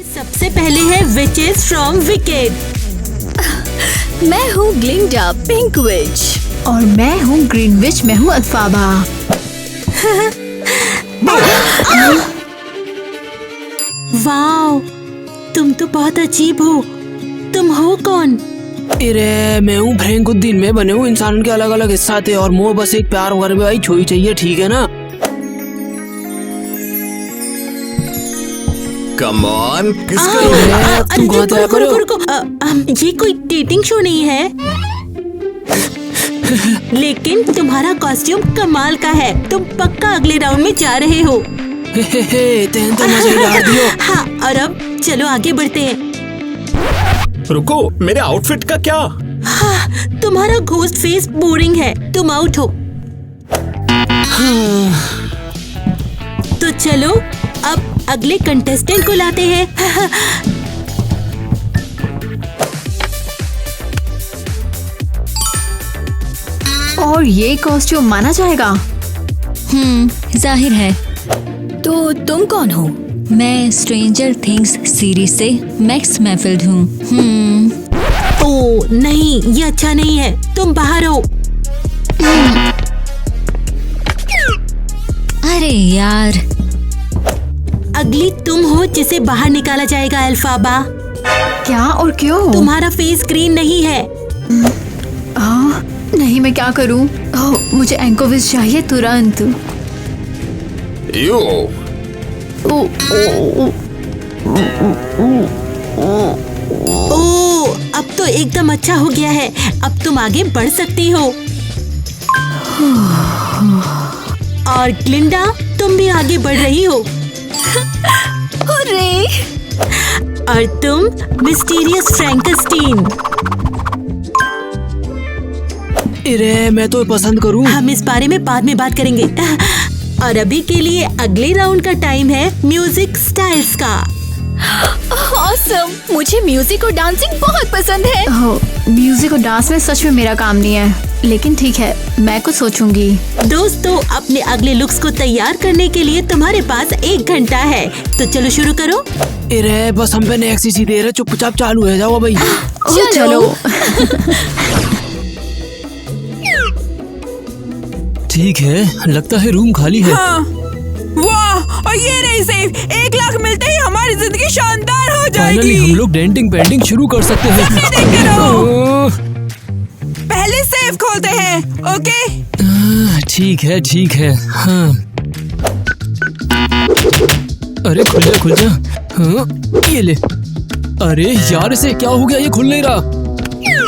सबसे पहले है विचेस फ्रॉम विकेड। मैं हूँ ग्लिंडा पिंक विच। और मैं हूँ ग्रीन विच, मैं हूँ अल्फाबा। वाओ, तुम तो बहुत अजीब हो। तुम हो कौन? अरे मैं हूँ फ्रैंकुद्दीन। मैं बने हूँ इंसान के अलग अलग हिस्सा थे और मुझे बस एक प्यार वगैरह भाई छुई चाहिए, ठीक है ना? कम ऑन, तुम कहाँ थे? रुको, ये कोई डेटिंग शो नहीं है। लेकिन तुम्हारा कॉस्ट्यूम कमाल का है। तुम पक्का अगले राउंड में जा रहे हो। तेन तो मजे डाल दियो। हाँ, और अब चलो आगे बढ़ते हैं। रुको, मेरे आउटफिट का क्या? हाँ, तुम्हारा घोस्ट फेस बोरिंग है। तुम आउट हो। तो चलो अब अगले कंटेस्टेंट को लाते हैं। और ये कॉस्ट्यूम माना जाएगा? जाहिर है। तो तुम कौन हो? मैं स्ट्रेंजर थिंग्स सीरीज से मैक्स मैफिल्ड हूँ। ओ नहीं, ये अच्छा नहीं है। तुम बाहर हो। अरे यार, अगली तुम हो जिसे बाहर निकाला जाएगा अल्फाबा। क्या और क्यों? तुम्हारा फेस ग्रीन नहीं है। नहीं, मैं क्या करूं? मुझे एंकोविस चाहिए तुरंत। यो ओ, अब तो एकदम अच्छा हो गया है। अब तुम आगे बढ़ सकती हो। और ग्लिंडा, तुम भी आगे बढ़ रही हो। हुर्रे! और तुम मिस्टीरियस फ्रैंकस्टीन। अरे मैं तो पसंद करूं। हम इस बारे में बाद में बात करेंगे। और अभी के लिए अगले राउंड का टाइम है म्यूजिक स्टाइल्स का। ऑसम! मुझे म्यूजिक और डांसिंग बहुत पसंद है। म्यूजिक और डांस में सच में मेरा काम नहीं है, लेकिन ठीक है, मैं कुछ सोचूंगी। दोस्तों, अपने अगले लुक्स को तैयार करने के लिए तुम्हारे पास 1 घंटा है। तो चलो शुरू करो। अरे बस हम पे नेक्स्ट इसी दे रहे, चुपचाप चालू है जाओ भाई। चलो। ठीक है, लगता है रूम खाली है। हाँ। वाह, और ये रही सेफ। 1 लाख मिलते ही हमारी जिंदगी शानदार हो जाएगी। फाइनली हम लोग डेंटिंग पेंटिंग शुरू कर सकते हैं। देखते रहो। पहले सेफ खोलते हैं, ओके? ठीक है। हाँ। अरे खुल जा। हाँ, ये ले। अरे यार, इसे क्या हो गया? ये खुल नहीं रहा।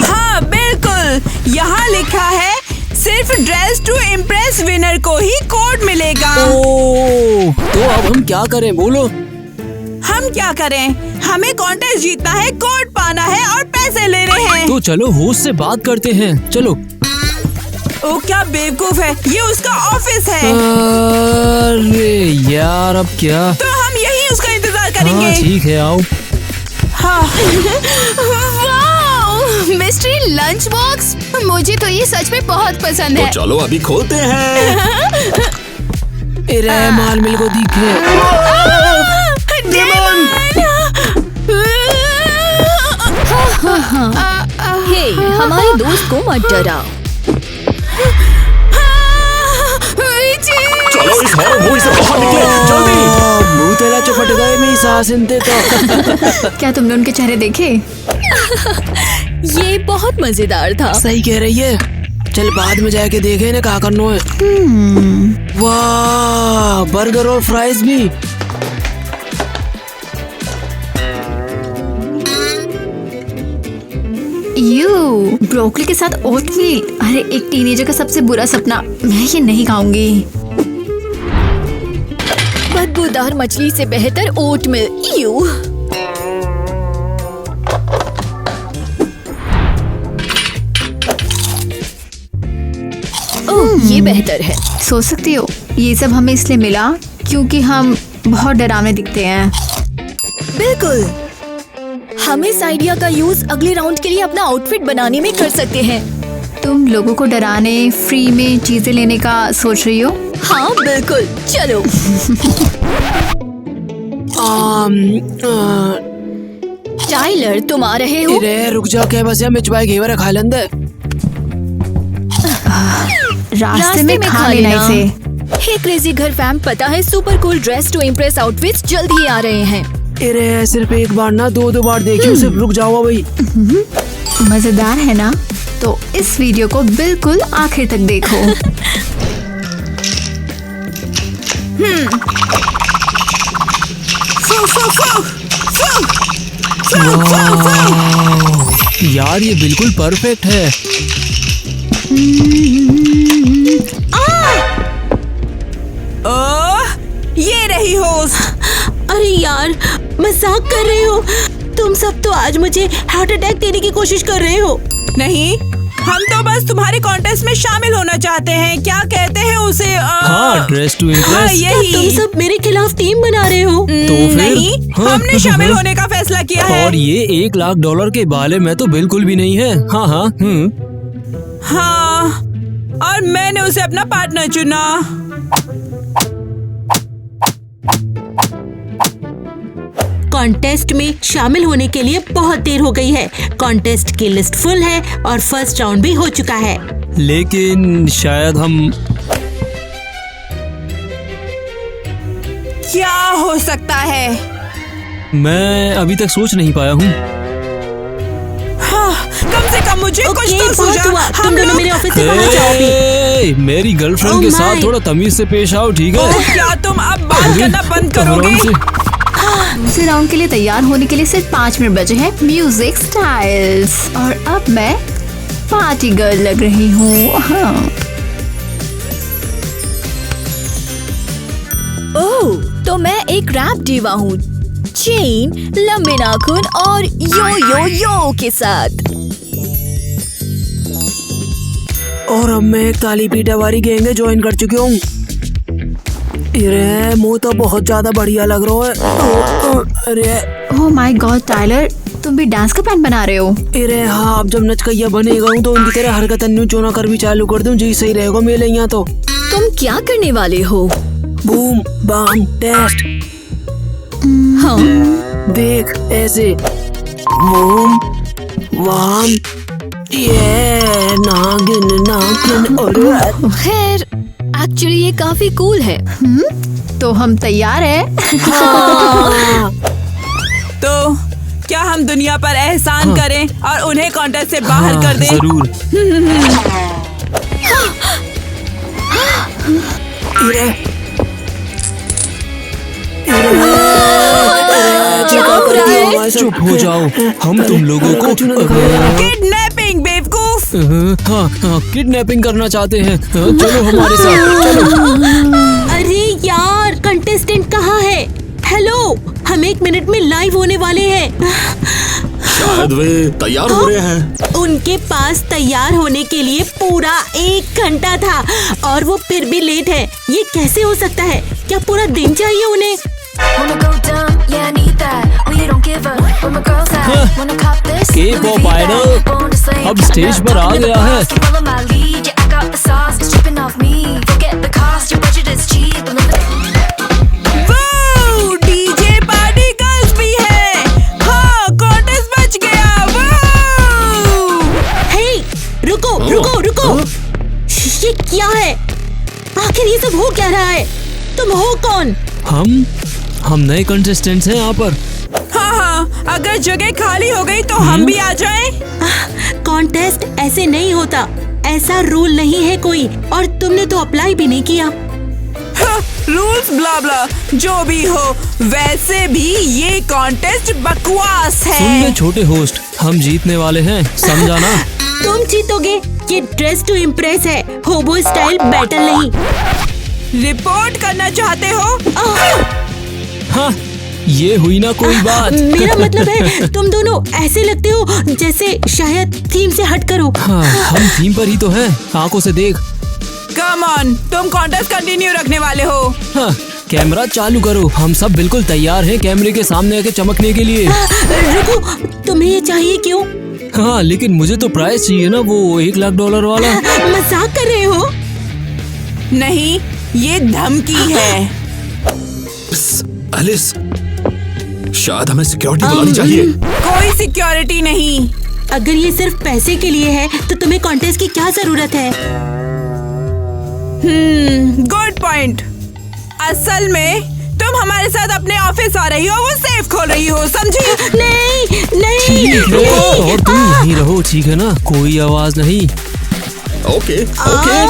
हाँ बिल्कुल, यहाँ लिखा है सिर्फ ड्रेस टू इम्प्रेस विनर को ही कोड मिलेगा। ओह, तो अब हम क्या करें? बोलो। हम क्या करें? हमें कॉन्टेस्ट जीतना है, कोड पाना है और पैसे लेने हैं। तो चलो होस्ट से बात करते हैं। चलो। ओ क्या बेवकूफ है, ये उसका ऑफिस है। अरे यार, अब क्या? तो हम यही उसका इंतजार करेंगे। हाँ, ठीक है, आओ। हाँ। Wow, mystery lunch box! मुझे तो ये सच में बहुत पसंद तो है। चलो अभी खोलते हैं। अरे माल मिल को दिखे। हे, हमारे दोस्त को मत डराओ। चलो इस हॉरर मूवी से बाहर निकले, जल्दी। मुंह तेरा चपट गए में सांस इनते तो। क्या तुमने उनके चेहरे देखे? ये बहुत मजेदार था। सही कह रही है। चल बाद में जाके देखे ना क्या करना है। वाह, बर्गर और फ्राइज भी। ब्रोकली के साथ ओटमील। अरे एक टीनेजर का सबसे बुरा सपना। मैं ये नहीं खाऊंगी। बदबूदार मछली से बेहतर ओटमील। यू। ओह, ये बेहतर है। सोच सकती हो, ये सब हमें इसलिए मिला क्योंकि हम बहुत डरावने दिखते हैं। बिल्कुल। हम इस आइडिया का यूज अगले राउंड के लिए अपना आउटफिट बनाने में कर सकते हैं। तुम लोगों को डराने, फ्री में चीजें लेने का सोच रही हो? हाँ बिल्कुल, चलो। टाइलर तुम आ रहे हो? अरे रुक जा, क्या बस मैं चुपाए घेवर खा लेंदे। रास्ते में खा लेना इसे। हे क्रेजी घर फैम, पता है super cool dress to impress outfits जल्द ही आ रहे हैं। अरे सिर्फ एक बार ना, दो बार देखियो, सिर्फ रुक जाओ भाई। मजेदार है ना? तो इस वीडियो को बिल्कुल आखिर तक देखो। यार ये बिल्कुल परफेक्ट है। ये रही होस्ट। अरे यार, मजाक कर रहे हो? तुम सब तो आज मुझे हार्ट अटैक देने की कोशिश कर रहे हो। नहीं, हम तो बस तुम्हारे कॉन्टेस्ट में शामिल होना चाहते हैं। क्या कहते हैं उसे? हाँ, ड्रेस टू हाँ, इम्प्रेस। यही। तुम सब मेरे खिलाफ टीम बना रहे हो। तो फिर? नहीं, हाँ, हमने शामिल होने का फैसला किया है। और ये $1,00,000 के बाले में तो बिल्कुल भी नहीं है। हाँ हाँ। हाँ, और मैंने उसे अपना पार्टनर चुना। कॉन्टेस्ट में शामिल होने के लिए बहुत देर हो गई है। कॉन्टेस्ट की लिस्ट फुल है और फर्स्ट राउंड भी हो चुका है। लेकिन शायद हम क्या हो सकता है? मैं अभी तक सोच नहीं पाया हूँ। हाँ, कम से कम मुझे कुछ तो बहुत सूझा। हुआ। तुम हम दोनों लोग मेरे ऑफिस से बाहर जाओ भी। ए, मेरी गर्लफ्रेंड Oh के my! साथ थोड़ा तमीज से पेश आओ, ठीक है? क्या तुम अब बात करना बंद करोगे? आराम से। दूसरे राउंड के लिए तैयार होने के लिए सिर्फ 5 मिनट बचे हैं। Music styles. और अब मैं पार्टी गर्ल लग रही हूँ। हाँ। ओह, तो मैं एक रैप डीवा हूँ, चेन, लंबे नाखून और यो यो यो के साथ। और अब मैं एक काली पीटा वाली गैंग में ज्वाइन कर चुकी हूँ। अरे मुँह तो बहुत ज्यादा बढ़िया लग रहा है। अरे ओह माय गॉड टाइलर, तुम भी डांस का प्लान बना रहे हो? अरे हाँ, अब जब नचकैया बनेगा हूँ तो उनकी तरह हरकत चोना कर भी चालू कर दूँ जी, सही रहेगा मेरे यहाँ तो। तुम क्या करने वाले हो? Boom bam test. हाँ, देख ऐसे, बूम वाम, ये नागिन नागिन। और खैर एक्चुअली ये काफी कूल है। तो हम तैयार हैं। तो क्या हम दुनिया पर एहसान करें और उन्हें कॉन्टेस्ट से बाहर कर दें? जरूर। चुप हो जाओ, हम तुम लोगों को किडनैपिंग बेवकूफ। हाँ, किडनैपिंग करना चाहते हैं। चलो हमारे साथ चलो। अरे यार, कंटेस्टेंट कहाँ है? हेलो, हम 1 मिनट में लाइव होने वाले हैं। शायद वे तैयार हो रहे हैं। उनके पास तैयार होने के लिए पूरा 1 घंटा था और वो फिर भी लेट है। ये कैसे हो सकता है? क्या पूरा दिन चाहिए उन्हें? K-pop आइडल अब स्टेज पर आ गया है। वाओ, डीजे पार्टी गर्ल्स भी है। हाँ, कॉन्टेस्ट बच गया। वाओ। हे, रुको रुको रुको। ये क्या है? आखिर ये सब हो क्या रहा है? तुम हो कौन? हम नए कंटेस्टेंट्स हैं यहाँ पर। हाँ हाँ, अगर जगह खाली हो गई तो हम भी आ जाएं। कॉन्टेस्ट ऐसे नहीं होता, ऐसा रूल नहीं है कोई। और तुमने तो अप्लाई भी नहीं किया। रूल्स ब्ला ब्ला, जो भी हो, वैसे भी ये कॉन्टेस्ट बकवास सुन ले है। छोटे होस्ट, हम जीतने वाले हैं, समझा ना? तुम जीतोगे। ये ड्रेस टू इम्प्रेस है, होबो स्टाइल बैटल नहीं। रिपोर्ट करना चाहते हो? हाँ, ये हुई ना कोई बात। मेरा मतलब है, तुम दोनों ऐसे लगते हो जैसे शायद थीम से हट करो। हाँ, हम थीम पर ही तो हैं, आंखों से देख। कम ऑन, तुम कॉन्टेस्ट कंटिन्यू रखने वाले हो। हाँ, कैमरा चालू करो, हम सब बिल्कुल तैयार हैं कैमरे के सामने आके चमकने के लिए। रुको, तुम्हें ये चाहिए क्यों? हाँ, लेकिन मुझे तो प्राइस चाहिए ना, वो $1,00,000 वाला। मजाक कर रहे हो? नहीं, ये धमकी है। एलिस, शायद हमें सिक्योरिटी बुलानी चाहिए। कोई सिक्योरिटी नहीं। अगर ये सिर्फ पैसे के लिए है तो तुम्हें कॉन्टेस्ट की क्या जरूरत है? Good point. असल में तुम हमारे साथ अपने ऑफिस आ रही हो, वो सेफ खोल रही हो, समझी? नहीं नहीं ठीक है, और तुम यहीं रहो, ठीक है ना? कोई आवाज नहीं। Okay okay.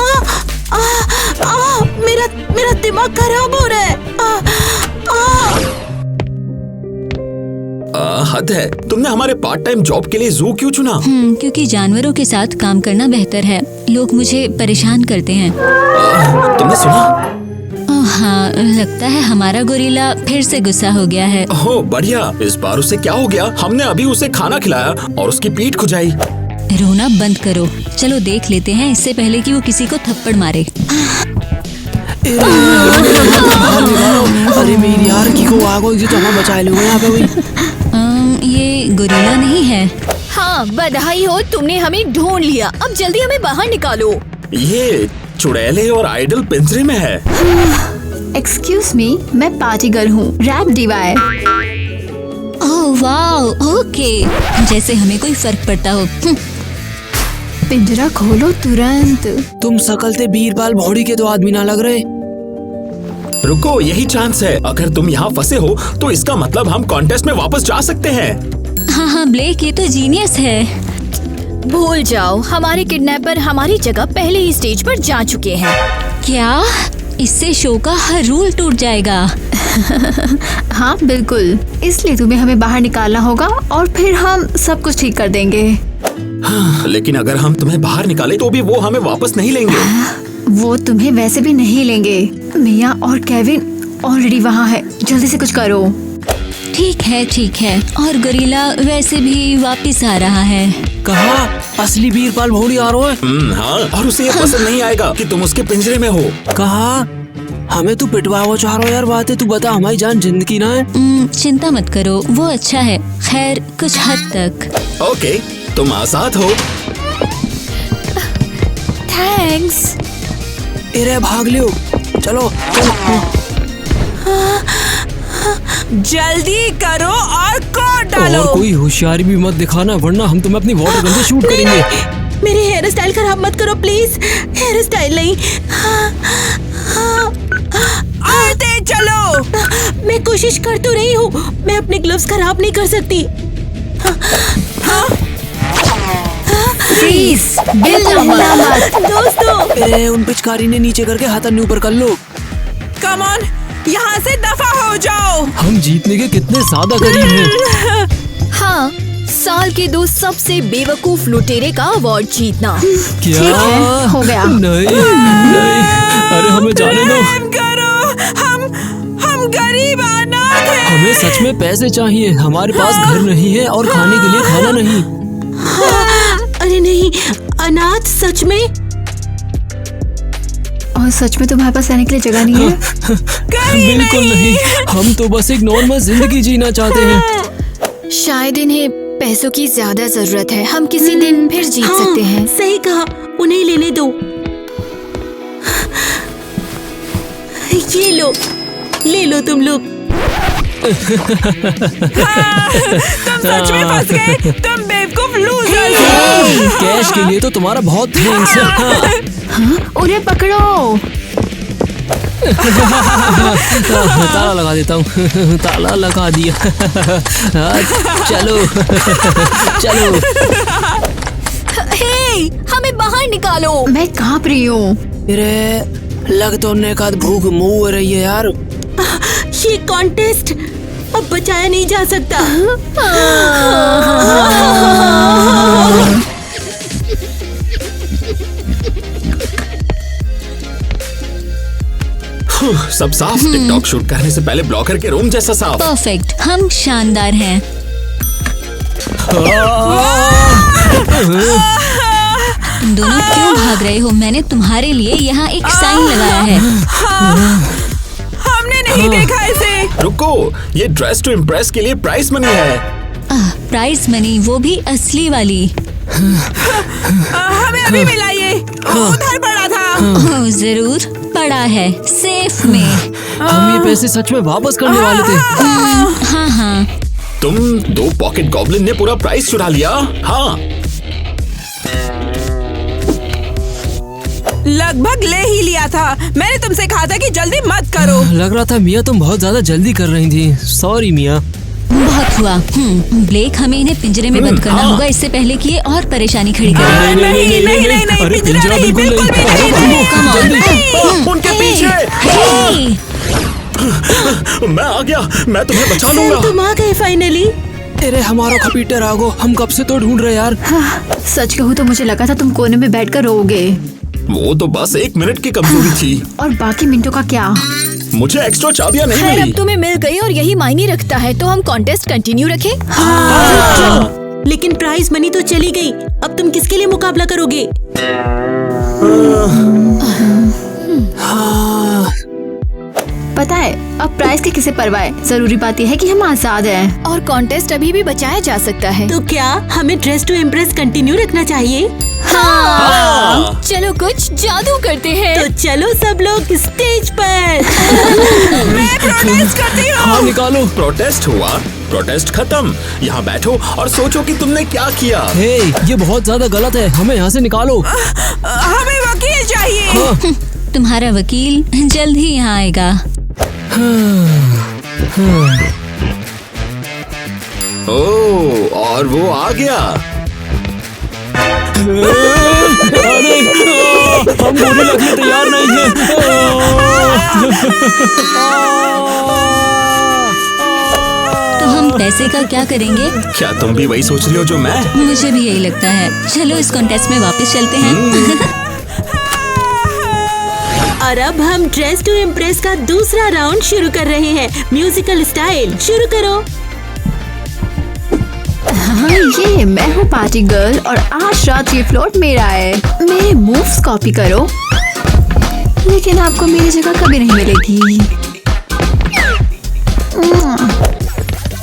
मेरा दिमाग खराब हो रहा है। हद है, तुमने हमारे पार्ट टाइम जॉब के लिए जू क्यों चुना? क्योंकि जानवरों के साथ काम करना बेहतर है। लोग मुझे परेशान करते हैं। तुमने सुना? हाँ, लगता है हमारा गोरिल्ला फिर से गुस्सा हो गया है। ओह बढ़िया। इस बार उसे क्या हो गया? हमने अभी उसे खाना खिलाया और उसकी पीठ खुजाई। रोना बंद करो, चलो देख लेते हैं इससे पहले कि वो किसी को थप्पड़ मारे। अरे मेरी यार की को आगो जी, तो हमें बचा लोगे यहाँ पे हुई। ये गोरिल्ला नहीं है। हाँ, बधाई हो, तुमने हमें ढूंढ लिया। अब जल्दी हमें बाहर निकालो। ये चुड़ैले और आइडल पिंजरे में है। एक्सक्यूज मी, मैं पार्टी गर्ल हूँ, रैप डिवायर। ओह वाओ, ओके, जैसे हमें कोई फर्क पड़ता हो। पिंजरा खोलो तुरंत। तुम सकलते बीरबल भौड़ी के तो आदमी ना लग रहे। रुको, यही चांस है। अगर तुम यहाँ फंसे हो तो इसका मतलब हम कॉन्टेस्ट में वापस जा सकते हैं। हाँ, ब्लेक ये तो जीनियस है। भूल जाओ, हमारे किडनैपर हमारी जगह पहले ही स्टेज पर जा चुके हैं। क्या? इससे शो का हर रूल टूट जाएगा। हाँ बिल्कुल, इसलिए तुम्हें हमें बाहर निकालना होगा और फिर हम सब कुछ ठीक कर देंगे। लेकिन अगर हम तुम्हें बाहर निकाले तो भी वो हमें वापस नहीं लेंगे। वो तुम्हें वैसे भी नहीं लेंगे। मिया और केविन ऑलरेडी वहाँ है, जल्दी से कुछ करो। ठीक है। और गोरिल्ला वैसे भी वापस आ रहा है। कहा असली बीरबल भौड़ी आ रहा है। हाँ, और उसे ये पसंद नहीं आएगा कि तुम उसके पिंजरे में हो। कहा हमें तू पिटवाओ चाह रहा यार, बात है तू बता, हमारी जान जिंदगी ना है। चिंता मत करो, वो अच्छा है, खैर कुछ हद तक। ओके, तुम आजाद हो। थैंक्स। अरे भाग लियो, चलो। जल्दी करो और कोड डालो। और कोई होशियारी भी मत दिखाना, वरना हम तुम्हें अपनी वाटर गन से शूट करेंगे। मेरी हेयर स्टाइल खराब मत करो प्लीज। हेयर स्टाइल नहीं। और तेज चलो। मैं कोशिश कर तो रही हूँ, मैं अपने ग्लव्स खराब नहीं कर सकती। प्लीज हिलना मत। दोस्तों, अरे उन पिचकारी ने नीचे करके हाथ ऊपर कर लो। कम ऑन, यहाँ से दफा हो जाओ। हम जीतने के कितने ज्यादा करीब हैं। हाँ, साल के 2 सबसे बेवकूफ लुटेरे का अवार्ड जीतना। क्या? ठीक है, हो गया। नहीं, अरे हमें जाने दो। प्रेम करो, हम गरीब अनाथ हैं। हमें सच में पैसे चाहिए, हमारे पास घर नहीं है और खाने के लिए खाना नहीं। अरे नहीं, अनाथ सच में? और सच में तुम्हारे पास रहने के लिए जगह नहीं है? बिल्कुल नहीं, हम तो बस एक नॉर्मल जिंदगी जीना चाहते हैं। शायद इन्हें पैसों की ज्यादा जरूरत है। हम किसी दिन फिर जीत सकते हैं। सही कहा, उन्हें लेने दो। ये लो, ले लो तुम लोग। तुम सच में फंस गए, तुम बेवकूफ लूजर। कैश के लिए तो तुम्हारा बहुत थैंक्स। उन्हें पकड़ो। ताला लगा देता हूँ। ताला लगा दिया। चलो चलो। हे, हमें बाहर निकालो। मैं कांप रही हूँ। अरे लग तो उन्हें का भूख मुँह हो रही है यार। ये कॉन्टेस्ट अब बचाया नहीं जा सकता। सब साफ। टिकटॉक शूट करने से पहले ब्लॉकर के रूम जैसा साफ। परफेक्ट, हम शानदार हैं। तुम दोनों क्यों भाग रहे हो? मैंने तुम्हारे लिए यहाँ एक साइन लगाया है। हमने नहीं देखा इसे। रुको, ये ड्रेस टू इम्प्रेस के लिए प्राइस मनी है। प्राइस मनी, वो भी असली वाली। हमें अभी मिला ये, उधर पड़ा था। जरूर, पड़ा है सेफ में। हम ये पैसे सच में वापस करने वाले थे। हाँ हाँ। तुम 2 पॉकेट गॉब्लिन ने पूरा प्राइस चुरा लिया। हाँ, लगभग ले ही लिया था। मैंने तुमसे कहा था कि जल्दी मत करो। लग रहा था मिया तुम बहुत ज्यादा जल्दी कर रही थी। सॉरी मिया। बहुत हुआ। ब्लेक, हमें इन्हें पिंजरे में बंद करना होगा इससे पहले कि ये और परेशानी खड़ी करें। नहीं, अरे पिंजरा नहीं, बिल्कुल भी नहीं। उनके पीछे। मैं आ गया, मैं तुम्हें बचा लूंगा। सर तुम आ गए फाइनली। अरे हमारा कंप्यूटर आगो, हम कब से तो ढूंढ रहे यार। सच कहूँ तो मुझे लगा था तुम कोने में बैठकर रोओगे। वो तो बस 1 मिनट की कमजोरी थी। और बाकी मिनटों का क्या? मुझे एक्स्ट्रा चाबियां नहीं खैर, मिली। अब तुम्हें मिल गई और यही मायने रखता है, तो हम कॉन्टेस्ट कंटिन्यू रखें। लेकिन प्राइज मनी तो चली गई। अब तुम किसके लिए मुकाबला करोगे? पता है अब प्राइस की किसे परवाह है, जरूरी बात यह है कि हम आजाद हैं। और कॉन्टेस्ट अभी भी बचाया जा सकता है। तो क्या हमें ड्रेस टू इम्प्रेस कंटिन्यू रखना चाहिए? हाँ। चलो कुछ जादू करते हैं। तो चलो सब लोग स्टेज पर। मैं प्रोटेस्ट करती हूँ। हाँ निकालो। प्रोटेस्ट हुआ, प्रोटेस्ट खत्म। यहाँ बैठो और सोचो कि तुमने क्या किया। हे, ये बहुत ज्यादा गलत है, हमें यहाँ से निकालो। हमें वकील चाहिए। तुम्हारा वकील जल्द ही यहाँ आएगा। ओह, और वो आ गया। अरे हम गोली लगने तैयार नहीं हैं। तो हम पैसे का क्या करेंगे? क्या तुम भी वही सोच रही हो जो मैं? मुझे भी यही लगता है। चलो इस कॉन्टेस्ट में वापस चलते हैं। और अब हम ड्रेस टू इम्प्रेस का दूसरा राउंड शुरू कर रहे हैं। म्यूजिकल स्टाइल शुरू करो। हाँ, ये मैं हूँ पार्टी गर्ल और आज रात ये फ्लोट मेरा है। मेरे मूव्स कॉपी करो, लेकिन आपको मेरी जगह कभी नहीं मिलेगी।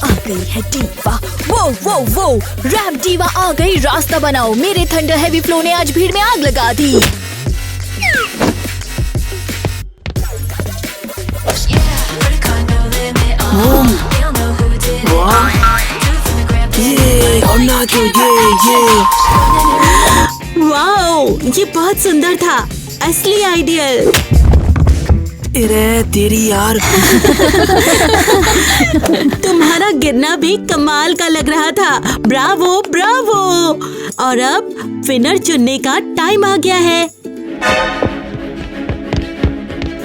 आ गई है डीवा। वो रैप डीवा आ गई। रास्ता बनाओ। मेरे थंडर हैवी फ्लो ने आज भीड़ में आग लगा दी। और नाचो ये। वाओ, ये बहुत सुंदर था। असली आइडियल। अरे तेरी यार। तुम्हारा गिरना भी कमाल का लग रहा था। Bravo Bravo. और अब विनर चुनने का टाइम आ गया है।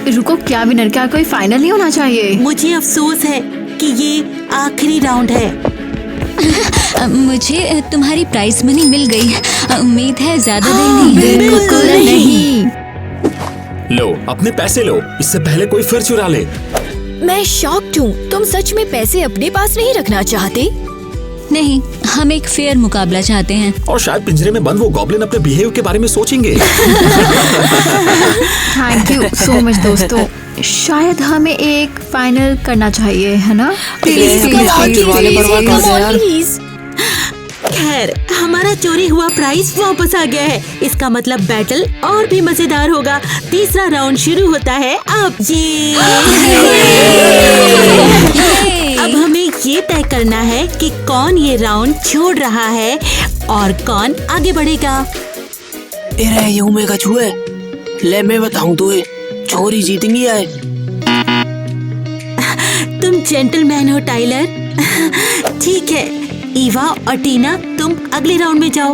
रुको, क्या विनर का कोई फाइनल नहीं होना चाहिए? मुझे अफसोस है कि ये आखिरी राउंड है। मुझे तुम्हारी प्राइस मनी मिल गई। उम्मीद है ज्यादा देर नहीं है। बिल्कुल नहीं। लो, अपने पैसे लो, इससे पहले कोई फिर चुरा ले। मैं शॉक्ड हूँ। तुम सच में पैसे अपने पास नहीं रखना चाहते? नहीं, हम एक फेयर मुकाबला चाहते हैं। और शायद पिंजरे में बंद वो गॉब्लिन अपने बिहेव के बारे में सोचेंगे। थैंक यू सो मच दोस्तों। शायद हमें एक फाइनल करना चाहिए, है ना? प्लीज खैर, हमारा चोरी हुआ प्राइस वापस आ गया है। इसका मतलब बैटल और भी मजेदार होगा। तीसरा राउंड शुरू होता है अब। अब हमें ये तय करना है कि कौन ये राउंड छोड़ रहा है और कौन आगे बढ़ेगा। अरे ये उमेगा छुए। ले मैं बताऊं तुझे, छोरी जीतेंगी आए। तुम जेंटलमैन हो टाइलर। ठीक है, ईवा और टीना तुम अगले राउंड में जाओ।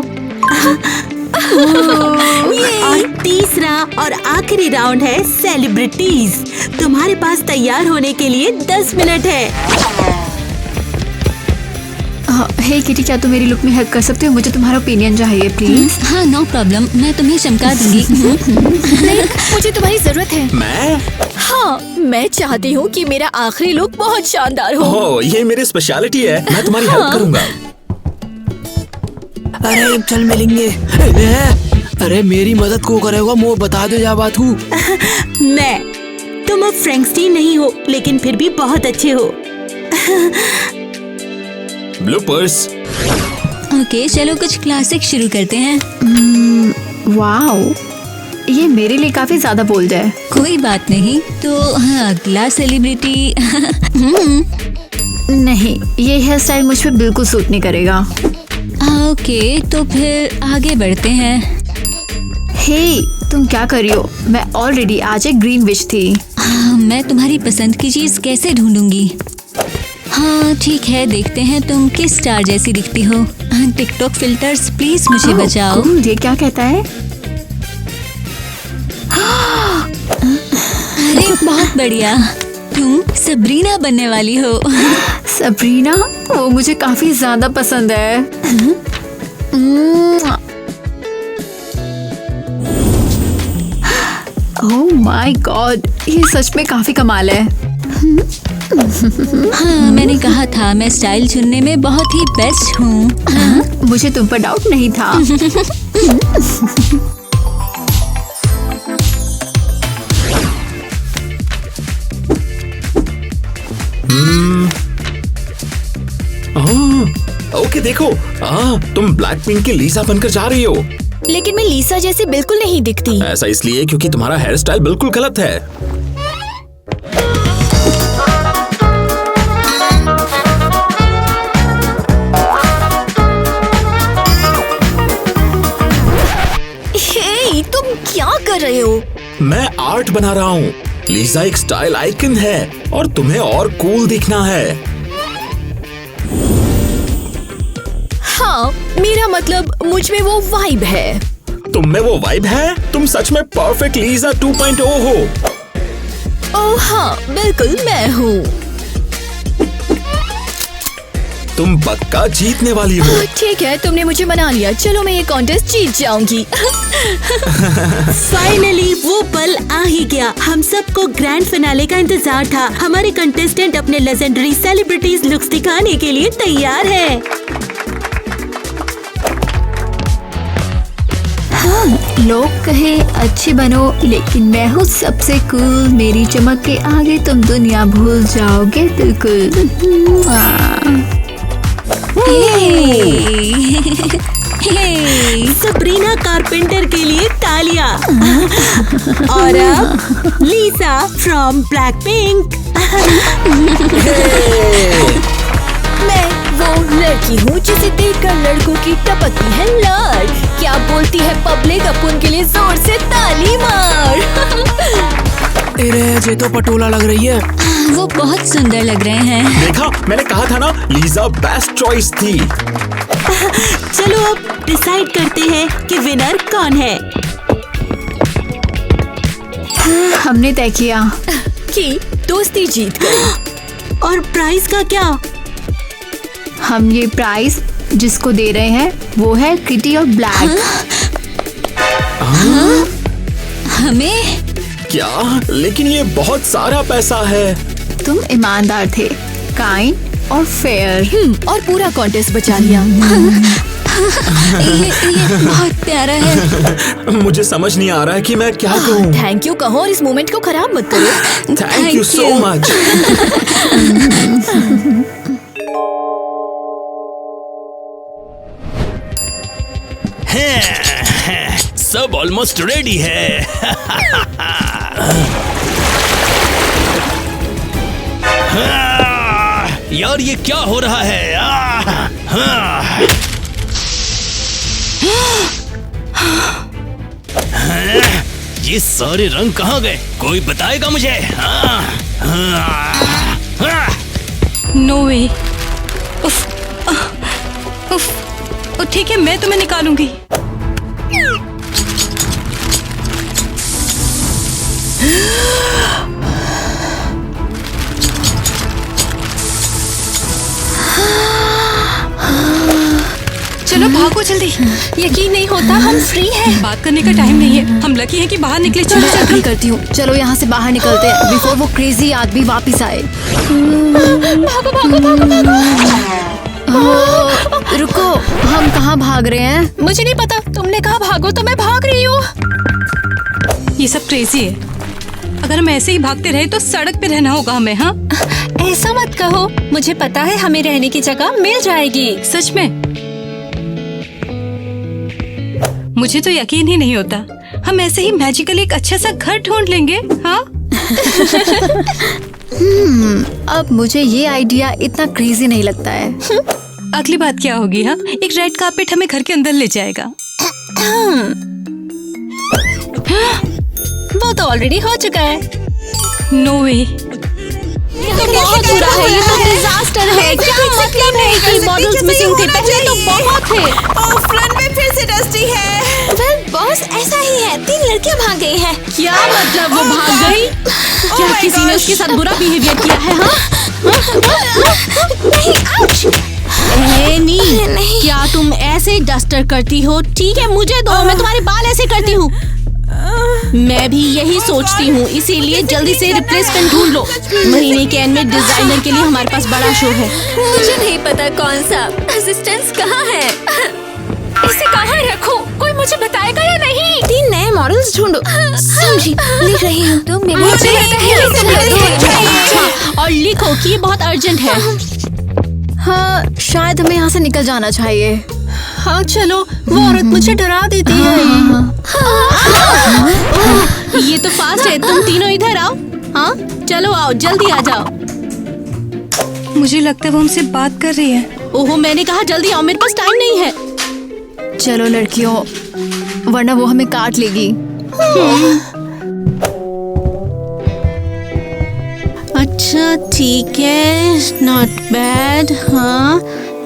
और तीसरा और आखिरी राउंड है सेलिब्रिटीज। तुम्हारे पास तैयार होने के लिए 10 मिनट है। हे किटी, क्या तुम मेरी लुक में हेल्प कर सकते हो? मुझे तुम्हारा ओपिनियन चाहिए प्लीज। हाँ, नो प्रॉब्लम, मैं तुम्हें चमका दूंगी। मुझे तुम्हारी जरूरत है। मैं? हाँ, मैं चाहती हूँ कि मेरा आखिरी लुक बहुत शानदार हो। ओह, ये मेरी स्पेशलिटी है। मैं तुम्हारी हेल्प करूंगा। अरे चल मिलेंगे। अरे मेरी मदद को करेगा, वो बता दे जा बात हूँ। मैं, तुम अब फ्रैंकस्टीन नहीं हो, लेकिन फिर भी बहुत अच्छे हो। ब्लूपर्स। ओके, चलो कुछ क्लासिक शुरू करते हैं। वाओ, ये मेरे लिए काफी ज्यादा बोल्ड है। कोई बात नहीं। तो हाँ, अगला सेलिब्रिटी। नहीं, ये हेयर स्टाइल मुझ पे बिल्कुल सूट नहीं करेगा। ओके, तो फिर आगे बढ़ते हैं। हे, तुम क्या कर रही हो? मैं ऑलरेडी आज एक ग्रीन विच थी। मैं तुम्हारी पसंद की चीज कैसे ढूंढूंगी? हाँ ठीक है, देखते हैं तुम किस स्टार जैसी दिखती हो। टिकटॉक फिल्टर्स प्लीज मुझे बचाओ। ये क्या कहता है? अरे बहुत बढ़िया, तुम सबरीना बनने वाली हो। सबरीना? वो मुझे काफी ज्यादा पसंद है। ओह माय गॉड, ये सच में काफी कमाल है। हाँ, मैंने कहा था मैं स्टाइल चुनने में बहुत ही बेस्ट हूँ। मुझे तुम पर डाउट नहीं था। ओके देखो, तुम ब्लैक पिंक की लीसा बनकर जा रही हो। लेकिन मैं लीसा जैसी बिल्कुल नहीं दिखती। ऐसा इसलिए क्योंकि तुम्हारा हेयर स्टाइल बिल्कुल गलत है। हे, तुम क्या कर रहे हो? मैं आर्ट बना रहा हूँ। लीसा एक स्टाइल आइकन है और तुम्हें और कूल दिखना है। हाँ, मेरा मतलब मुझ में वो वाइब है। तुम में वो वाइब है? तुम सच में परफेक्ट लीसा 2.0 हो। ओह हाँ, बिल्कुल मैं हूँ। तुम पक्का जीतने वाली हो। ठीक है, तुमने मुझे मना लिया। चलो मैं ये कॉन्टेस्ट जीत जाऊंगी। फाइनली वो पल आ ही गया। हम सबको ग्रैंड फिनाले का इंतजार था। हमारे कंटेस्टेंट अपने लेजेंडरी सेलिब्रिटीज लुक्स दिखाने के लिए तैयार है। लोग कहे अच्छी बनो, लेकिन मैं हूँ सबसे कूल। मेरी चमक के आगे तुम दुनिया भूल जाओगे बिल्कुल। सबरीना कारपेंटर के लिए तालियां। और अब लीसा फ्रॉम ब्लैक पिंक। मैं वो लड़की हूँ जिसे देखकर लड़कों की टपकती है लार। क्या बोलती है पब्लिक, अपन के लिए जोर से ताली मार। अरे ये तो पटोला लग रही है। वो बहुत सुंदर लग रहे हैं। देखा, मैंने कहा था ना, लीसा बेस्ट चॉइस थी। चलो अब डिसाइड करते हैं कि विनर कौन है। हमने तय किया कि दोस्ती जीत गई। और प्राइस का क्या? हम ये प्राइस जिसको दे रहे हैं वो है किटी और ब्लैक। हमें? क्या? लेकिन ये बहुत सारा पैसा है। तुम ईमानदार थे, काइंड और फेयर। और पूरा कॉन्टेस्ट बचा लिया। ये बहुत प्यारा है। मुझे समझ नहीं आ रहा है कि मैं क्या कहूँ। थैंक यू कहो और इस मोमेंट को खराब मत करो। Thank you so much. सब ऑलमोस्ट रेडी है। यार ये क्या हो रहा है? ये सारे रंग कहाँ गए? कोई बताएगा मुझे? नो वे। ठीक है, मैं तुम्हें निकालूंगी। चलो भागो जल्दी। यकीन नहीं होता, हम फ्री हैं। बात करने का टाइम नहीं है। हम लकी हैं कि बाहर निकले। चलो जल्दी करती हूँ। चलो यहाँ से बाहर निकलते हैं बिफोर वो क्रेजी आदमी वापिस आए। भागो भागो भागो भागो। रुको, हम कहाँ भाग रहे हैं? मुझे नहीं पता, तुमने कहा भागो तो मैं भाग रही हूँ। ये सब क्रेजी है। अगर हम ऐसे ही भागते रहे तो सड़क पे रहना होगा हमें। हाँ, ऐसा मत कहो, मुझे पता है हमें रहने की जगह मिल जाएगी। सच में? मुझे तो यकीन ही नहीं होता। हम ऐसे ही मैजिकली एक अच्छा सा घर ढूंढ लेंगे। हाँ अब मुझे ये आइडिया इतना क्रेजी नहीं लगता है। अगली बात क्या होगी? हाँ, एक रेड कार्पेट हमें घर के अंदर ले जाएगा। वो तो ऑलरेडी हो चुका है। नो वे। तो बहुत बुरा है, ये तो डिजास्टर है। क्या मतलब है कि मॉडल्स मिसिंग थे? पहले तो बहुत थे। फ्रंट में फिर से डस्टी है। वेल बॉस, ऐसा ही है, 3 लड़कियां भाग गई हैं। क्या मतलब वो भाग गई? क्या my किसी ने gosh! उसके साथ बुरा बिहेवियर किया है? हाँ? नहीं, आउच! नी, नहीं। क्या तुम ऐसे डस्टर करती हो? ठीक है, मुझे दो, मैं तुम्हारे बाल ऐसे करती हूँ। मैं भी यही सोचती हूँ, इसीलिए जल्दी से रिप्लेसमेंट ढूंढ लो। महीने के एंड में डिजाइनर के लिए हमारे पास बड़ा शो है। मुझे नहीं पता कौन सा असिस्टेंट कहाँ है। इसे कहाँ रखो? कोई मुझे बताएगा या नहीं? 3 नए मॉडल्स ढूंढो। समझी, लिख रही हूँ। तुम मुझे और लिखो कि ये बहुत अर्जेंट है। हाँ, शायद हमें यहाँ से निकल जाना चाहिए। हाँ चलो, वो औरत मुझे डरा देती है। ये तो फास्ट है, तुम तीनों इधर आओ। हाँ चलो आओ, जल्दी आ जाओ। मुझे लगता है वो हमसे बात कर रही है। ओहो, मैंने कहा जल्दी आओ, मेरे पास टाइम नहीं है। चलो लड़कियों, वरना वो हमें काट लेगी। अच्छा ठीक है, नॉट बैड। हाँ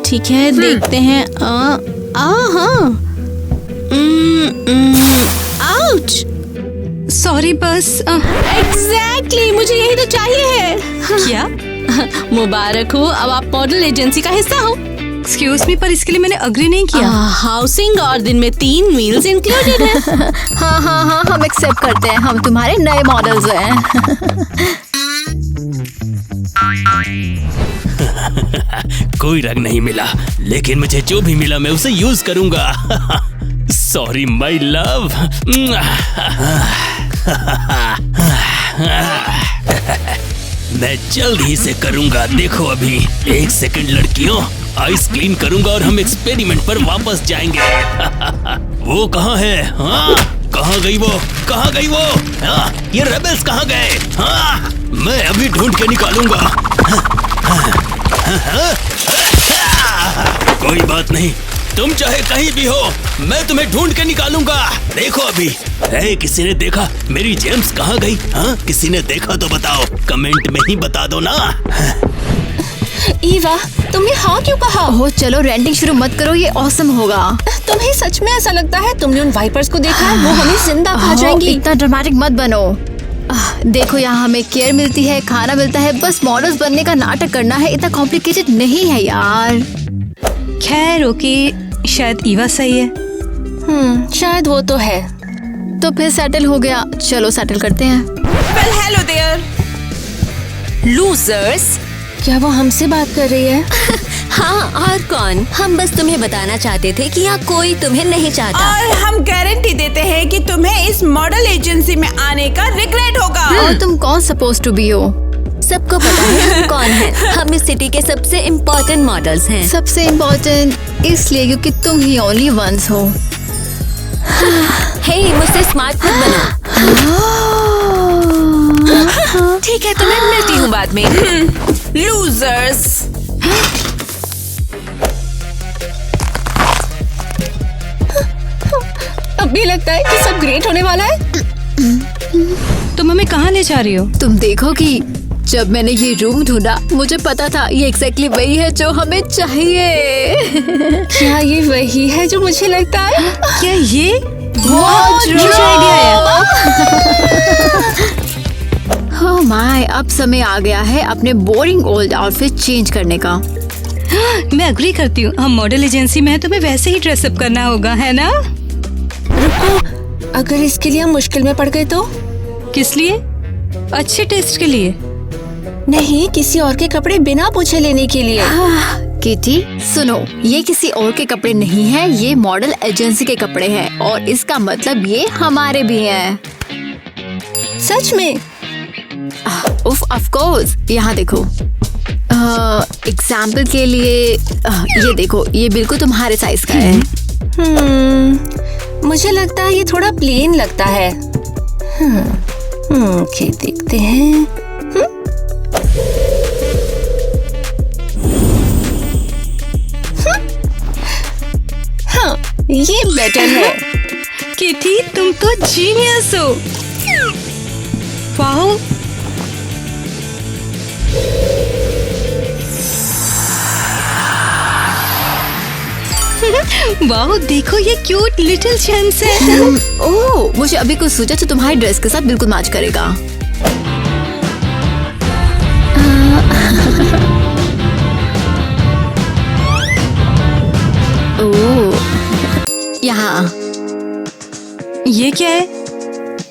ठीक है, देखते हैं। हाँ आउच। सॉरी बस। एग्जैक्टली, मुझे यही तो चाहिए है। क्या? मुबारक हो, अब आप मॉडल एजेंसी का हिस्सा हो। एक्सक्यूज मी, पर इसके लिए मैंने अग्री नहीं किया। हाउसिंग और दिन में 3 मील्स इंक्लूडेड है। हाँ हाँ हाँ, हम एक्सेप्ट करते हैं, हम तुम्हारे नए मॉडल्स हैं। कोई रंग नहीं मिला, लेकिन मुझे जो भी मिला मैं उसे यूज करूंगा। Sorry my love. मैं जल्द ही से करूंगा, देखो अभी। 1 सेकंड लड़कियों, आइस क्लीन करूंगा और हम एक्सपेरिमेंट पर वापस जाएंगे। वो कहाँ है? हाँ, कहाँ गई वो? कहाँ गई वो? हाँ, ये रेबल्स कहाँ गए? हाँ, मैं अभी ढूंढ के निकालूंगा। कोई बात नहीं, तुम चाहे कहीं भी हो, मैं तुम्हें ढूंढ के निकालूंगा। देखो अभी। किसी ने देखा मेरी जेम्स कहाँ गई? हाँ, किसी ने देखा तो बताओ, कमेंट में ही बता दो ना। ईवा, तुमने हाँ क्यों कहा? ओह चलो, रेंटिंग शुरू मत करो, ये ऑसम होगा। तुम्हें सच में ऐसा लगता है? तुमने उन वाइपर्स को देखा है? वो हमें जिंदा खा ओह, जाएंगी। इतना ड्रामेटिक मत बनो। देखो, यहाँ हमें केयर मिलती है, खाना मिलता है, बस मॉडल्स बनने का नाटक करना है। इतना कॉम्प्लिकेटेड नहीं है यार। खैर ओके, शायद ईवा सही है। शायद वो तो है। तो फिर सेटल हो गया, चलो सेटल करते हैं। Well hello there. लूजर्स, क्या वो हमसे बात कर रही है? हाँ, और कौन? हम बस तुम्हें बताना चाहते थे कि यहाँ कोई तुम्हें नहीं चाहता। और हम गारंटी देते हैं कि तुम्हें इस मॉडल एजेंसी में आने का रिग्रेट होगा। और तुम कौन सपोज टू बी हो? सबको पता है हम कौन है। हम इस सिटी के सबसे इम्पोर्टेंट मॉडल्स हैं। सबसे इम्पोर्टेंट इसलिए क्योंकि तुम ही ओनली वंस हो। हे, मुझसे स्मार्ट मत बनो। ठीक है, तुम्हें मिलती हूँ बाद में। लूजर्स। अब भी लगता है कि सब ग्रेट होने वाला है। तुम हमें कहाँ ले जा रही हो? तुम देखोगी, जब मैंने ये रूम ढूंढा मुझे पता था ये एग्जैक्टली वही है जो हमें चाहिए। क्या ये वही है जो मुझे लगता है? क्या ये बहुत आइडिया है? ओह माय, अब समय आ गया है अपने बोरिंग ओल्ड आउटफिट चेंज करने का। मैं अग्री करती हूँ, हम मॉडल एजेंसी में हैं, तुम्हें वैसे ही ड्रेसअप करना होगा, है ना? रुको, अगर इसके लिए हम मुश्किल में पड़ गए तो? किस लिए? अच्छे टेस्ट के लिए? नहीं, किसी और के कपड़े बिना पूछे लेने के लिए। किटी सुनो, ये किसी और के कपड़े नहीं हैं, ये मॉडल एजेंसी के कपड़े हैं और इसका मतलब ये हमारे भी हैं। सच में? ऑफ कोर्स, यहाँ देखो। एग्जाम्पल के लिए ये देखो, ये बिल्कुल तुम्हारे साइज का है। मुझे लगता है ये थोड़ा प्लेन लगता है। ओके, देखते हैं। हाँ, ये बेटर है। किटी, तुम तो जीनियस हो। वाओ, वाओ, देखो ये क्यूट लिटिल चैंस है। ओह, मुझे अभी कुछ सूझा जो तुम्हारी ड्रेस के साथ बिल्कुल मैच करेगा। ओह, यहाँ। ये क्या है?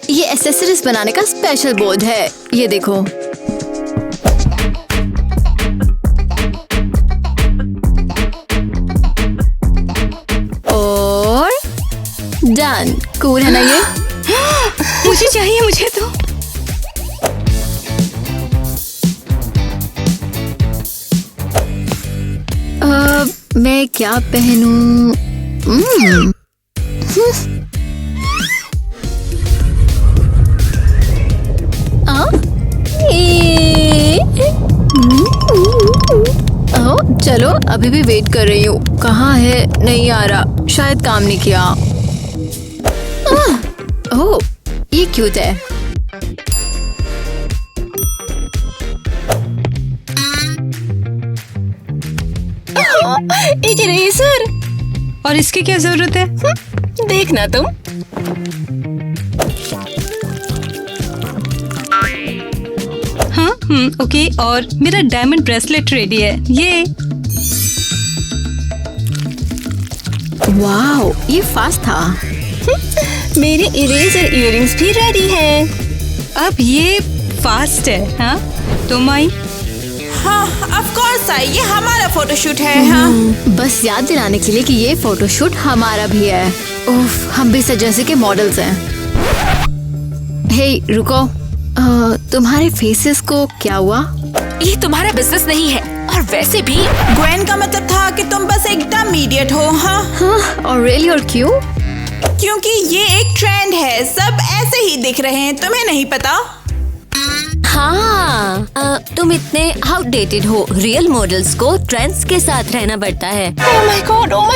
ये एक्सेसरीज बनाने का स्पेशल बोर्ड है, ये देखो। और डन। कूल है ना ये? मुझे चाहिए, मुझे तो। मैं क्या पहनूं? चलो, अभी भी वेट कर रही हूँ। कहाँ है? नहीं आ रहा, शायद काम नहीं किया। ओह, ये क्यूट है। एक इरेजर। और इसकी क्या जरूरत है? देखना तुम। हाँ, ओके। और मेरा डायमंड ब्रेसलेट रेडी है। ये वाओ, ये फास्ट था। मेरे इरेजर इयररिंग्स भी रेडी हैं। अब ये फास्ट है। हाँ, तुम आई? हाँ, ऑफ कोर्स आई। ये हमारा फोटोशूट है। हाँ, बस याद दिलाने के लिए कि ये फोटोशूट हमारा भी है। उफ, हम भी जैसे के मॉडल्स हैं। हे, रुको। तुम्हारे फेसेस को क्या हुआ? ये तुम्हारा बिजनेस नहीं है। और वैसे भी ग्वेन का मतलब था कि तुम बस एक डम इडियट हो। हाँ, और रियली? और क्यों? क्योंकि ये एक ट्रेंड है, सब ऐसे ही दिख रहे हैं। तुम्हें नहीं पता? हाँ, तुम इतने आउटडेटेड हो। रियल मॉडल्स को ट्रेंड्स के साथ रहना पड़ता है। ओह माय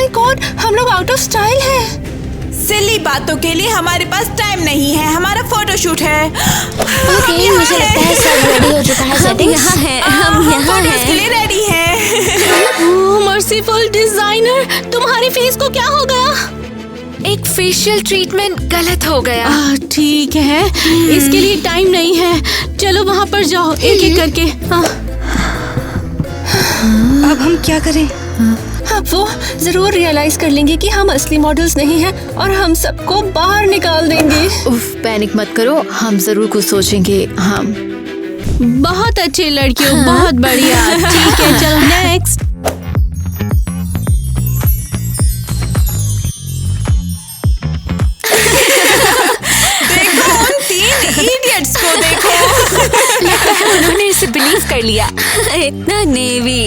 गॉड, हम लोग आउट ऑफ स्टाइल हैं। सिली बातों के लिए हमारे पास टाइम नहीं है। हमारा फोटोशूट है। ओके, मुझे लगता है सब रेडी हो चुका है। सेटिंग यहाँ है, हम यहाँ फोटोज के लिए रेडी हैं। ओह मर्सीफुल डिजाइनर, तुम्हारे फेस को क्या हो गया? एक फेशियल ट्रीटमेंट गलत हो गया। ठीक है, इसके लिए टाइम नहीं है। चलो वहाँ पर जाओ, एक एक करके। अब हम क्या करें? वो जरूर रियलाइज कर लेंगे कि हम असली मॉडल्स नहीं हैं और हम सबको बाहर निकाल देंगे। उफ, पैनिक मत करो, हम जरूर कुछ सोचेंगे। हम बहुत अच्छे लड़कियों, बहुत बढ़िया। ठीक है, चलो नेक्स्ट। देखो उन 3 इडियट्स को, देखो। लगता है उन्होंने इसे बिलीव कर लिया। इतना नेवी।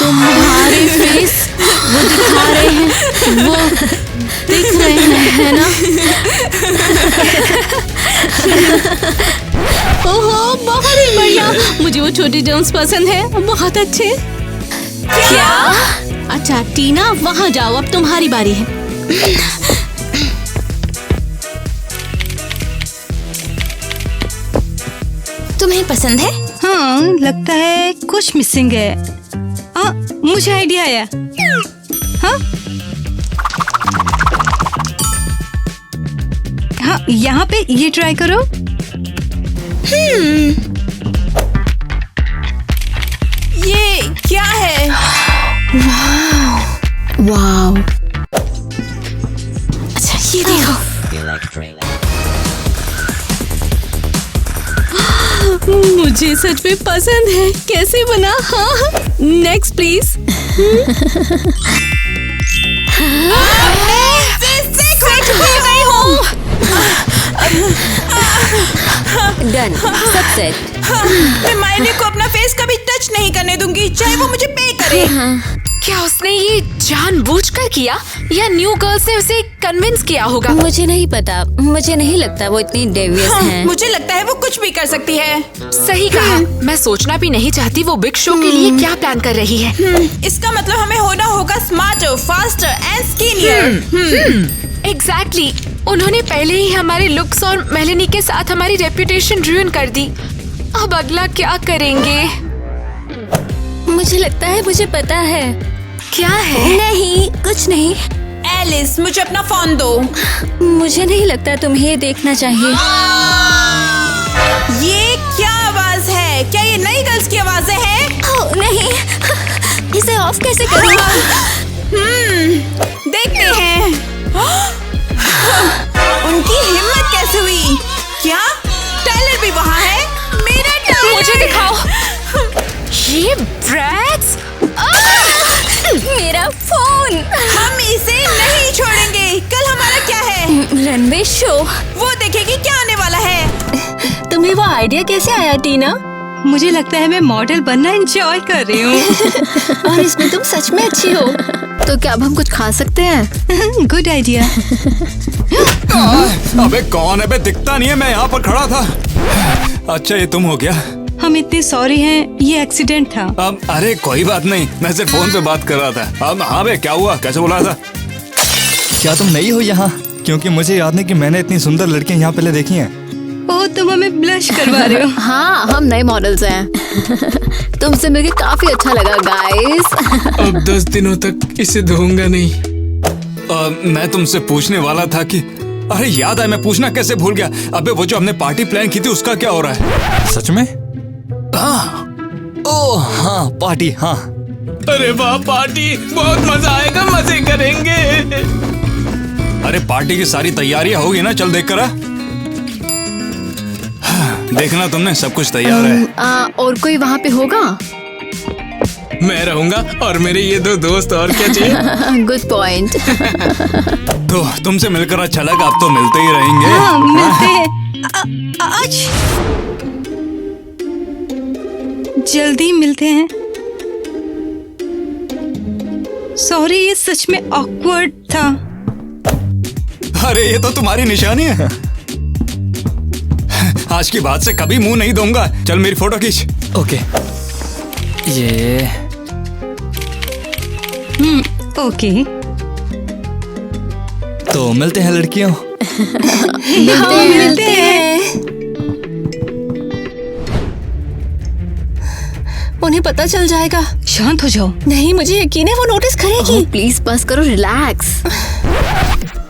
तुम्हारे फेस वो दिखा रहे हैं, वो दिख रहे हैं, है ना? ओहो, बहुत ही बढ़िया। मुझे वो छोटे जम्स पसंद है, बहुत अच्छे। क्या? अच्छा टीना, वहाँ जाओ, अब तुम्हारी बारी है। तुम्हें पसंद है? हाँ, लगता है कुछ मिसिंग है। हाँ, मुझे आइडिया आया। हाँ, हाँ, यहाँ पे ये ट्राई करो। ये क्या है? वाओ। अच्छा ये देखो। मुझे सच में पसंद है। कैसे बना? हाँ, नेक्स्ट प्लीज। डन, सब सेट। मैं मायने को अपना फेस कभी टच नहीं करने दूंगी, चाहे वो मुझे पे करे। क्या उसने ये जानबूझकर किया या न्यू गर्ल्स ने उसे कन्विंस किया होगा? मुझे नहीं पता, मुझे नहीं लगता वो इतनी डेवियस हैं। मुझे लगता है वो कुछ भी कर सकती है। सही कहा। मैं सोचना भी नहीं चाहती वो बिग शो के लिए क्या प्लान कर रही है। इसका मतलब हमें होना होगा smarter, faster and skinnier. Exactly. उन्होंने पहले ही हमारे लुक्स और मेलेनी के साथ हमारी रेपुटेशन रूइन कर दी। अब अगला क्या करेंगे? मुझे लगता है मुझे पता है। क्या है? नहीं, कुछ नहीं। एलिस, मुझे अपना फोन दो। मुझे नहीं लगता तुम्हें ये देखना चाहिए। ये क्या आवाज है? क्या ये नई गर्ल्स की आवाजें हैं? ओह, नहीं, इसे ऑफ कैसे करूँ? देखते हैं। उनकी हिम्मत कैसे हुई? क्या टाइलर भी वहाँ है? मेरा टाइलर! मुझे दिखाओ। ये ब्रैट्स! मेरा फोन! हम इसे नहीं छोड़ेंगे। कल हमारा क्या है? Runway show. वो देखेगी क्या आने वाला है। तुम्हें वो आइडिया कैसे आया टीना? मुझे लगता है मैं मॉडल बनना एंजॉय कर रही हूँ। और इसमें तुम सच में अच्छी हो। तो क्या अब हम कुछ खा सकते हैं? Good idea. अबे कौन है बे? दिखता नहीं है, मैं यहाँ पर खड़ा था। अच्छा ये तुम हो क्या? हम इतने सॉरी हैं, ये एक्सीडेंट था। अब अरे कोई बात नहीं, मैं सिर्फ फोन पे बात कर रहा था। अब हाँ बे, क्या हुआ? कैसे बुलाया था? क्या तुम नई हो यहाँ? क्योंकि मुझे याद नहीं कि मैंने इतनी सुंदर लड़कियाँ यहाँ पहले देखी हैं। ओह, तुम हमें ब्लश करवा रहे हो। हाँ, हम नए मॉडल्स हैं। तुमसे मिलकर काफी अच्छा लगा गाइस। अब 10 दिनों तक इसे धोऊंगा नहीं। मैं तुमसे पूछने वाला था कि अरे याद है, मैं पूछना कैसे भूल गया। अबे वो जो हमने पार्टी प्लान की थी उसका क्या हो रहा है? सच में? हाँ। ओह हाँ, पार्टी। हाँ अरे वाह, पार्टी! बहुत मजा आएगा, मजे करेंगे। अरे पार्टी की सारी तैयारियां होगी ना? चल देख कर आ। देखना तुमने, सब कुछ तैयार है। और कोई वहाँ पे होगा? मैं रहूंगा और मेरे ये 2 दोस्त, और क्या चाहिए? Good point. तो तुमसे मिलकर अच्छा लगा, अब तो मिलते ही रहेंगे। हाँ, मिलते हैं। आज जल्दी मिलते हैं। सॉरी, ये सच में ऑकवर्ड था। अरे ये तो तुम्हारी निशानी है। आज की बात से कभी मुंह नहीं दूंगा। चल मेरी फोटो खींच। ओके। ये ओके। तो मिलते हैं लड़कियों। मिलते हैं। उन्हें पता चल जाएगा। शांत हो जाओ। नहीं, मुझे यकीन है वो नोटिस करेगी। प्लीज बस करो, रिलैक्स।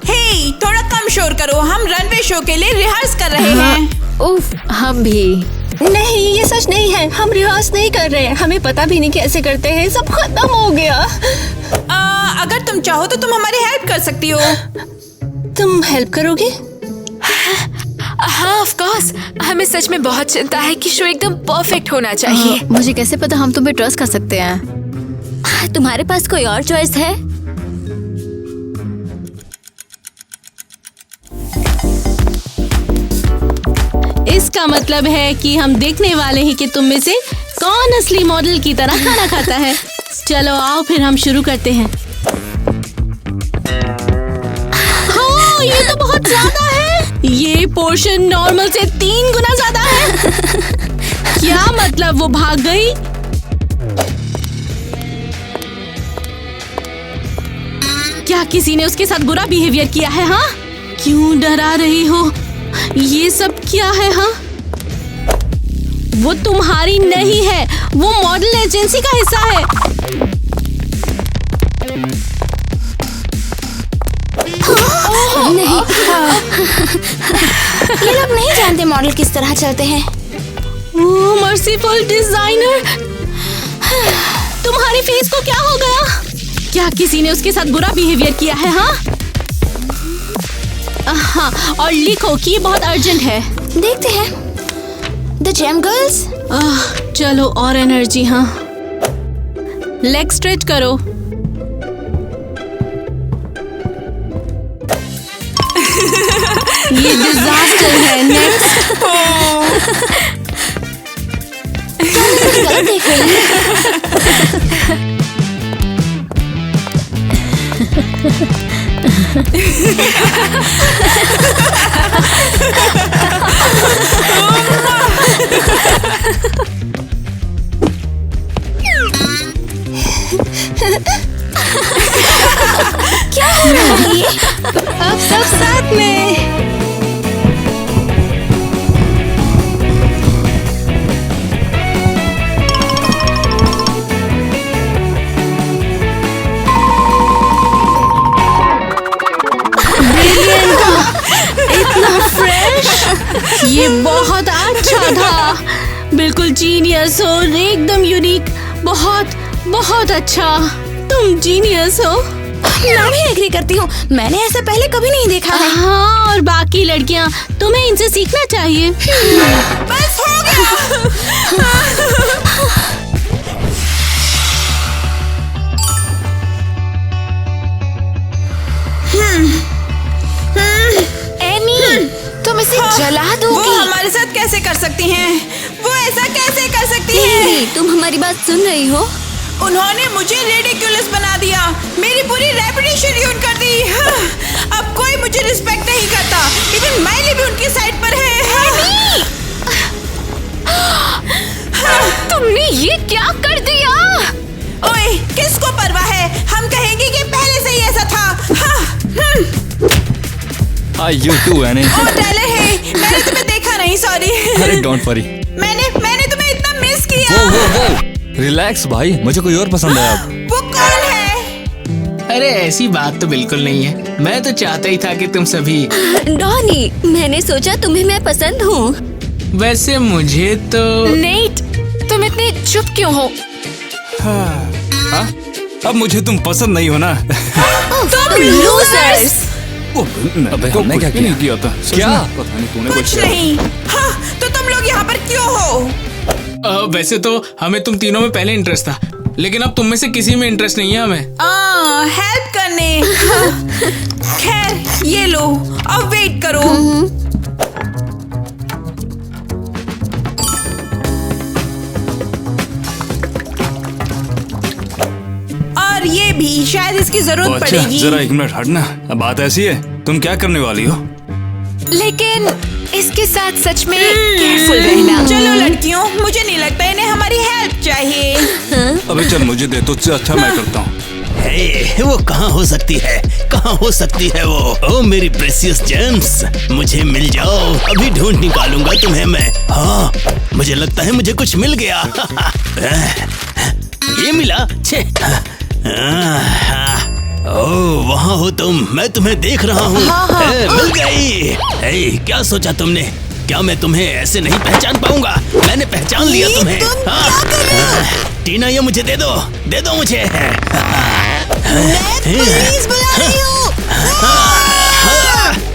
हे, थोड़ा कम शोर करो। हम रनवे शो के लिए रिहर्स कर रहे हैं। उफ, हम भी। नहीं, ये सच नहीं है। हम रिहर्स नहीं कर रहे हैं। हमें पता भी नहीं कैसे करते हैं। सब खत्म हो गया। अगर तुम चाहो तो तुम हमारी हेल्प कर सकती हो। तुम हेल्प करोगे? हाँ, ऑफ कोर्स। हमें सच में बहुत चिंता है कि शो एकदम परफेक्ट होना चाहिए। मुझे कैसे पता हम तुम्हें ट्रस्ट कर सकते हैं? तुम्हारे पास कोई और चॉइस है? इसका मतलब है कि हम देखने वाले हैं कि तुम में से कौन असली मॉडल की तरह खाना खाता है। चलो आओ फिर हम शुरू करते हैं। हाँ, ये तो बहुत ज्यादा है। ये पोर्शन नॉर्मल से 3 गुना ज्यादा है। क्या मतलब वो भाग गई? क्या किसी ने उसके साथ बुरा बिहेवियर किया है? हाँ, क्यों डरा रही हो? ये सब क्या है? हाँ, वो तुम्हारी नहीं है, वो मॉडल एजेंसी का हिस्सा है। नहीं, ये लोग नहीं जानते मॉडल किस तरह चलते हैं। ओह मर्सीफुल डिजाइनर, तुम्हारे फेस को क्या हो गया? क्या किसी ने उसके साथ बुरा बिहेवियर किया है? हाँ, और लिखो कि ये बहुत अर्जेंट है। देखते हैं। The gem girls. चलो और एनर्जी। हाँ, लेग स्ट्रेच करो। ये डिजास्टर है। नेक्स्ट। क्या हो रहा है ये? अब सब साथ में। इतना फ्रेश, ये बहुत अच्छा था। बिल्कुल जीनियस हो, एकदम यूनिक, बहुत बहुत अच्छा। तुम जीनियस हो। मैं भी एग्री करती हूँ, मैंने ऐसा पहले कभी नहीं देखा है। हाँ, और बाकी लड़कियाँ, तुम्हें इनसे सीखना चाहिए। बस हो गया। एमी, तुम इसे जला वो दोगी। हमारे साथ कैसे कर सकती हैं? वो ऐसा कैसे कर सकती हैं? एमी, तुम हमारी बात सुन रही हो? उन्होंने मुझे रिडिकुलस बना दिया, मेरी पूरी रेपुटेशन यून कर दी। अब कोई मुझे रिस्पेक्ट नहीं करता, इवन माइली भी उनकी साइड पर है। तुमने ये क्या कर दिया? ओए, किसको परवाह है? हम कहेंगे कि पहले से ही ऐसा था। Hi you too Annie. Oh Tyler, है, मैंने तुम्हें देखा नहीं, सॉरी। अरे डोंट वरी। मैंने तुम्हें इतना मिस किया। वो रिलैक्स भाई, मुझे कोई और पसंद है अब। वो कौन है? अरे ऐसी बात तो बिल्कुल नहीं है, मैं तो चाहता ही था कि तुम सभी। डॉनी, मैंने सोचा तुम्हें मैं पसंद हूँ। वैसे मुझे तो। नेट, तुम इतने चुप क्यों हो? हाँ? अब मुझे तुम पसंद नहीं हो ना? तुम लूजर्स। अबे हमने क्या किया था? क्या? पता नहीं तूने कुछ नहीं। हाँ, तो तुम लोग यहाँ पर क्यों हो? वैसे तो हमें तुम तीनों में पहले इंटरेस्ट था, लेकिन अब तुम में से किसी में इंटरेस्ट नहीं है हमें। हेल्प करने। खैर, ये लो, अब वेट करो। और ये भी शायद इसकी जरूरत पड़ेगी। जरा एक मिनट हटना। अब बात ऐसी है, तुम क्या करने वाली हो? लेकिन इसके साथ सच में केयरफुल रहना। चलो लड़कियों, मुझे नहीं लगता इन्हें हमारी हेल्प चाहिए। अबे चल, मुझे दे, तुझसे अच्छा मैं करता हूँ। वो कहाँ हो सकती है? कहाँ हो सकती है वो? ओ मेरी प्रेशियस जेम्स, मुझे मिल जाओ, अभी ढूंढ निकालूंगा तुम्हें मैं। हाँ, मुझे लगता है मुझे कुछ मिल गया। ये मिला? छे। ओह, वहाँ हो तुम, मैं तुम्हें देख रहा हूँ। मिल गई। क्या सोचा तुमने? क्या मैं तुम्हें ऐसे नहीं पहचान पाऊंगा? मैंने पहचान लिया तुम्हें। टीना, ये मुझे दे दो मुझे। पुलिस बुला रही हूँ।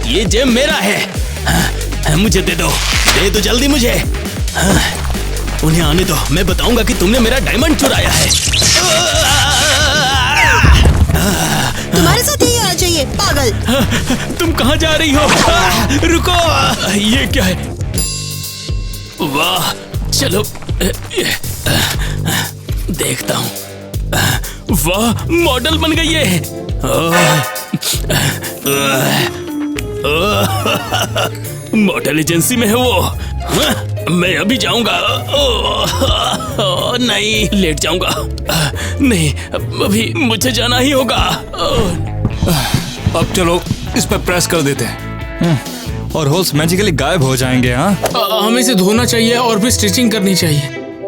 ये जेब मेरा है, मुझे दे दो जल्दी मुझे। उन्हें आने दो, मैं बताऊंगा कि तुमने मेरा डायमंड चुराया है। तुम्हारे साथ यही आना चाहिए, पागल। तुम कहाँ जा रही हो? रुको, ये क्या है? वाह, चलो देखता हूँ। वाह, मॉडल बन गई है। मॉडल एजेंसी में है वो। मैं अभी जाऊंगा। नहीं, लेट जाऊंगा। नहीं, अभी मुझे जाना ही होगा। अब चलो इस पर प्रेस कर देते हैं। और होल्स मैजिकली गायब हो जाएंगे। हाँ, हमें इसे धोना चाहिए और फिर स्टिचिंग करनी चाहिए।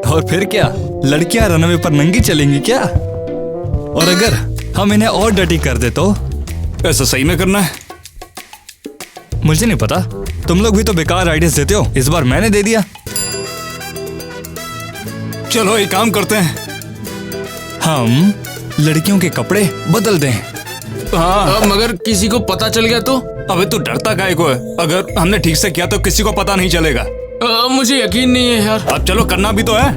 और फिर क्या, लड़कियां रनवे पर नंगी चलेंगी क्या? और अगर हम इन्हें और डर्टी कर दे तो? ऐसा सही में करना है? मुझे नहीं पता, तुम लोग भी तो बेकार आइडियाज देते हो। इस बार मैंने दे दिया। चलो एक काम करते हैं, हम लड़कियों के कपड़े बदल दें। हाँ, मगर किसी को पता चल गया तो? अबे तू डरता काहे को है? अगर हमने ठीक से किया तो किसी को पता नहीं चलेगा। मुझे यकीन नहीं है यार। अब चलो, करना भी तो है।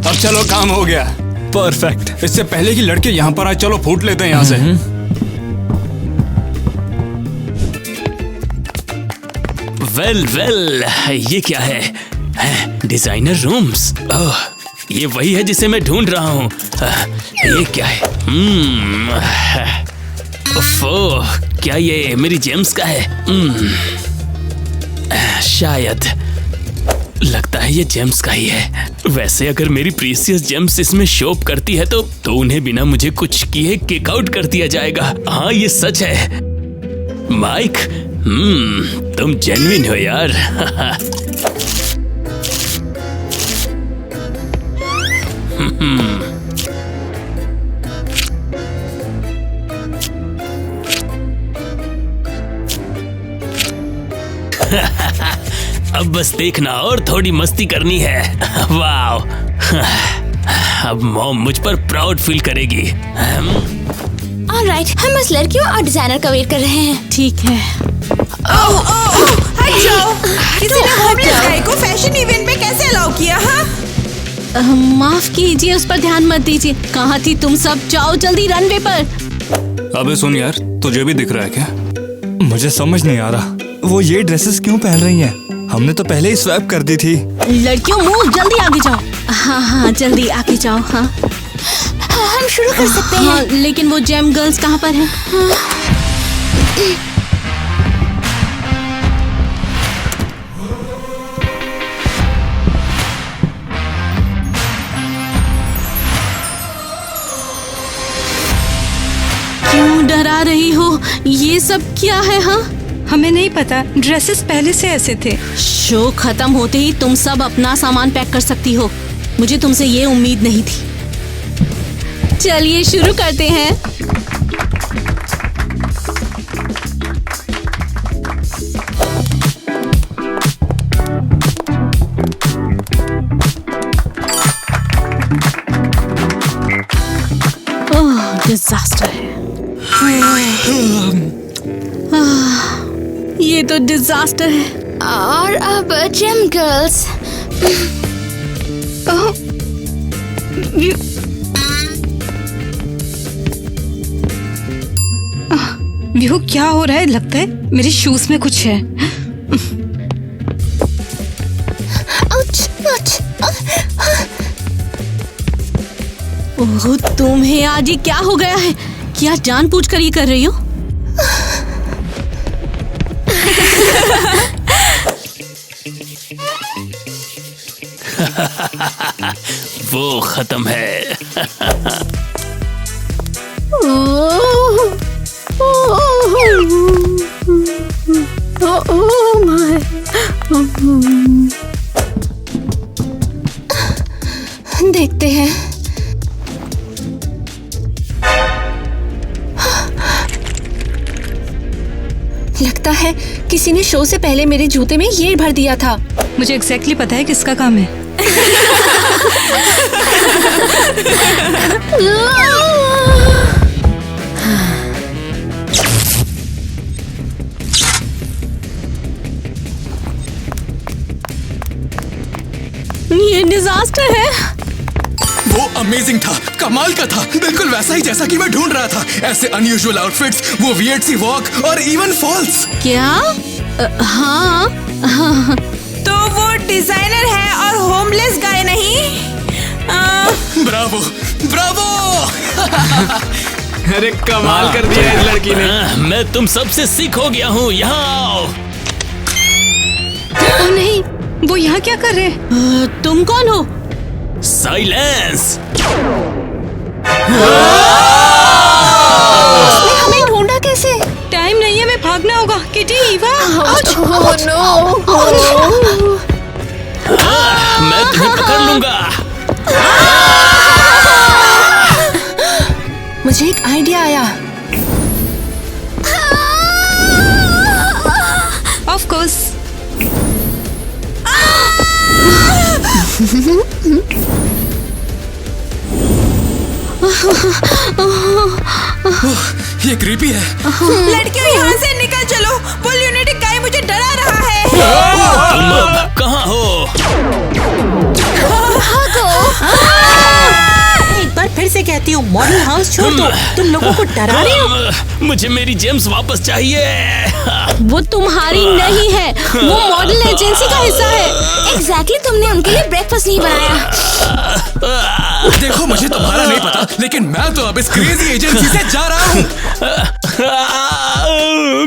अब चलो, काम हो गया। परफेक्ट। इससे पहले कि लड़के यहाँ पर आए, चलो फूट लेते हैं यहाँ से। वेल, ये क्या है? Designer rooms. ओह, ये वही है जिसे मैं ढूंढ रहा हूँ। ये क्या है? ओफो, क्या ये मेरी जेम्स का है? शायद, लगता है ये जेम्स का ही है। वैसे अगर मेरी प्रीसियस जेम्स इसमें शोप करती है तो उन्हें बिना मुझे कुछ किए किक आउट कर दिया जाएगा। हाँ, ये सच है। माइक, तुम जेन्युइन हो यार। अब बस देखना और थोड़ी मस्ती करनी है। वाओ, अब मॉम मुझ पर प्राउड फील करेगी। ऑलराइट, हम बस लड़कियों और डिजाइनर का वेट कर रहे हैं। ठीक है। हट जाओ। किसी ने होमलेस गाय को फैशन इवेंट में कैसे अलाउ किया? हाँ, माफ कीजिए, उस पर ध्यान मत दीजिए। कहाँ थी तुम सब? जाओ जल्दी रनवे पर। अबे सुन यार, तुझे भी दिख रहा है क्या? मुझे समझ नहीं आ रहा वो ये ड्रेसेस क्यों पहन रही हैं? हमने तो पहले ही स्वैप कर दी थी। लड़कियों मूव, जल्दी आगे जाओ। हाँ, जल्दी आगे जाओ। हाँ, हम शुरू कर सकते हैं। लेकिन वो जेम गर्ल्स कहाँ पर हैं? क्यों डरा रही हो? ये सब क्या है? हाँ, हमें नहीं पता, ड्रेसेस पहले से ऐसे थे। शो खत्म होते ही तुम सब अपना सामान पैक कर सकती हो। मुझे तुमसे ये उम्मीद नहीं थी। चलिए शुरू करते हैं। ओह, डिजास्टर है। ये तो डिजास्टर है। और अब जेम गर्ल्स। व्यू, क्या हो रहा है? लगता है मेरे शूज में कुछ है। ओह, तुम्हें आज ये क्या हो गया है? क्या जानबूझकर ये कर रही हो? वो खत्म है। देखते हैं। लगता है किसी ने शो से पहले मेरे जूते में ये भर दिया था। मुझे एग्जैक्टली पता है किसका काम है। ये डिजास्टर है। वो अमेजिंग था, कमाल का था, बिल्कुल वैसा ही जैसा कि मैं ढूंढ रहा था। ऐसे अनयूजुअल आउटफिट्स, वो वियर्ड सी वॉक और इवन फॉल्स। क्या? हाँ। तो वो डिजाइनर है और होमलेस गाय नहीं। Bravo, Bravo. अरे कमाल कर दिया इस लड़की ने। मैं तुम सबसे सीख हो गया हूँ। यहाँ आओ। ओ नहीं, वो यहाँ क्या कर रहे हैं? तुम कौन हो? साइलेंस। उसने हमें ढूंढा कैसे? टाइम नहीं है, हमें भागना होगा। किटी, ईवा। मैं तुम्हें पकड़ लूंगा। मुझे एक आइडिया आया। Of course. ये क्रीपी है। लड़कियों, यहाँ से निकल चलो। वो ल्यूनेटिक गाय मुझे डरा रहा है। तुम अब कहाँ हो? एक बार फिर से कहती हूँ, मॉडल हाउस छोड़ दो, तुम लोगों को डरा रहे हो। मुझे मेरी जेम्स वापस चाहिए। वो तुम्हारी नहीं है, वो मॉडल एजेंसी का हिस्सा है। एग्जैक्टली, तुमने उनके लिए ब्रेकफास्ट नहीं बनाया। देखो मुझे तुम्हारा नहीं पता, लेकिन मैं तो अब इस क्रेजी एजेंसी से जा रहा हूँ।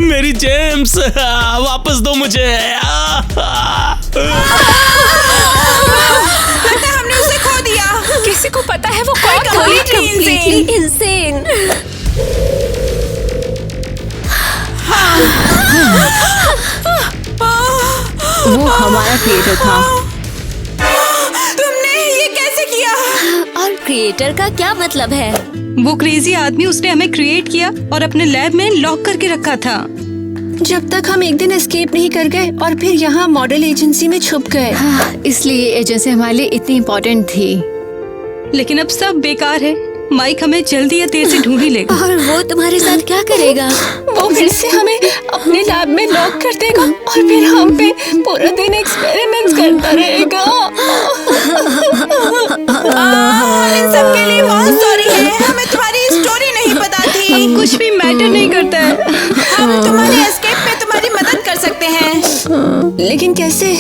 मेरी जेम्स वापस दो मुझे। लगता है हमने उसे खो दिया। किसी को पता है वो कौन था? Completely insane। वो हमारा क्रिएटर था। तुमने ये कैसे किया? और क्रिएटर का क्या मतलब है? वो क्रेजी आदमी, उसने हमें क्रिएट किया और अपने लैब में लॉक करके रखा था। जब तक हम एक दिन एस्केप नहीं कर गए और फिर यहाँ मॉडल एजेंसी में छुप गए। हाँ, इसलिए एजेंसी हमारे लिए इतनी इम्पोर्टेंट थी। लेकिन अब सब बेकार है। माइक हमें जल्दी या देर से ढूंढ ही लेगा। और वो तुम्हारे साथ क्या करेगा? वो फिर से हमें अपने लैब में लॉक कर देगा और फिर हम पे पूरा दिन एक्सपेरिमेंट्स करता रहेगा। इन सब के लिए बहुत सॉरी है, हमें तुम्हारी स्टोरी नहीं पता थी। कुछ भी मैटर नहीं करता है। हम तुम्हारे एस्केप में तुम्हारी मदद कर सकते हैं। लेकिन कैसे?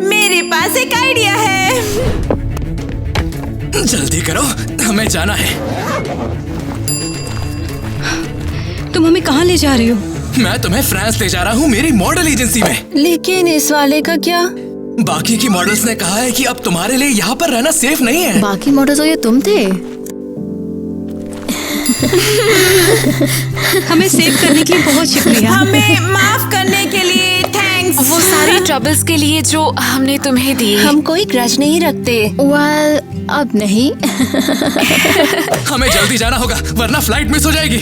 मेरे पास एक आइडिया है। जल्दी करो, हमें जाना है। तुम हमें कहाँ ले जा रही हो? मैं तुम्हें फ्रांस ले जा रहा हूँ, मेरी मॉडल एजेंसी में। लेकिन इस वाले का क्या? बाकी की मॉडल्स ने कहा है कि अब तुम्हारे लिए यहाँ पर रहना सेफ नहीं है। बाकी मॉडल्स तो ये तुम थे। हमें सेव करने के लिए बहुत शुक्रिया। हमें माफ करने के लिए थैंक्स। वो सारे ट्रबल्स के लिए जो हमने तुम्हें दी। हम कोई ग्रज नहीं रखते। वेल, अब नहीं। हमें जल्दी जाना होगा वरना फ्लाइट मिस हो जाएगी।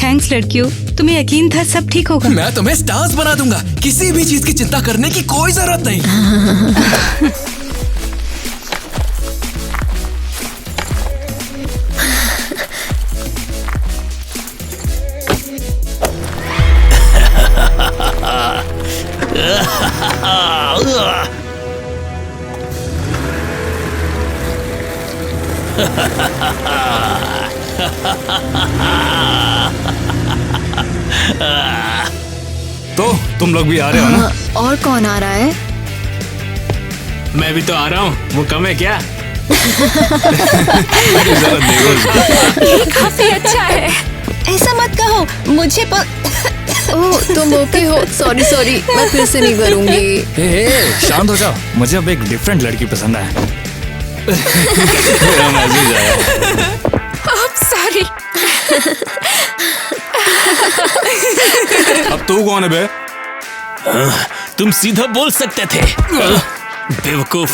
थैंक्स लड़कियों, तुम्हें यकीन था सब ठीक होगा। मैं तुम्हें स्टार्स बना दूंगा, किसी भी चीज की चिंता करने की कोई जरूरत नहीं। तो तुम लोग भी आ रहे हो ना? और कौन आ रहा है? मैं भी तो आ रहा हूँ, वो कम है क्या? ये काफी अच्छा है। ऐसा मत कहो, मुझे ओह, तुम ओके हो? सॉरी सॉरी, मैं फिर से नहीं करूंगी। शांत हो जाओ, मुझे अब एक डिफरेंट लड़की पसंद है। सॉरी। अब तू कौन है बे? तुम सीधा बोल सकते थे, बेवकूफ।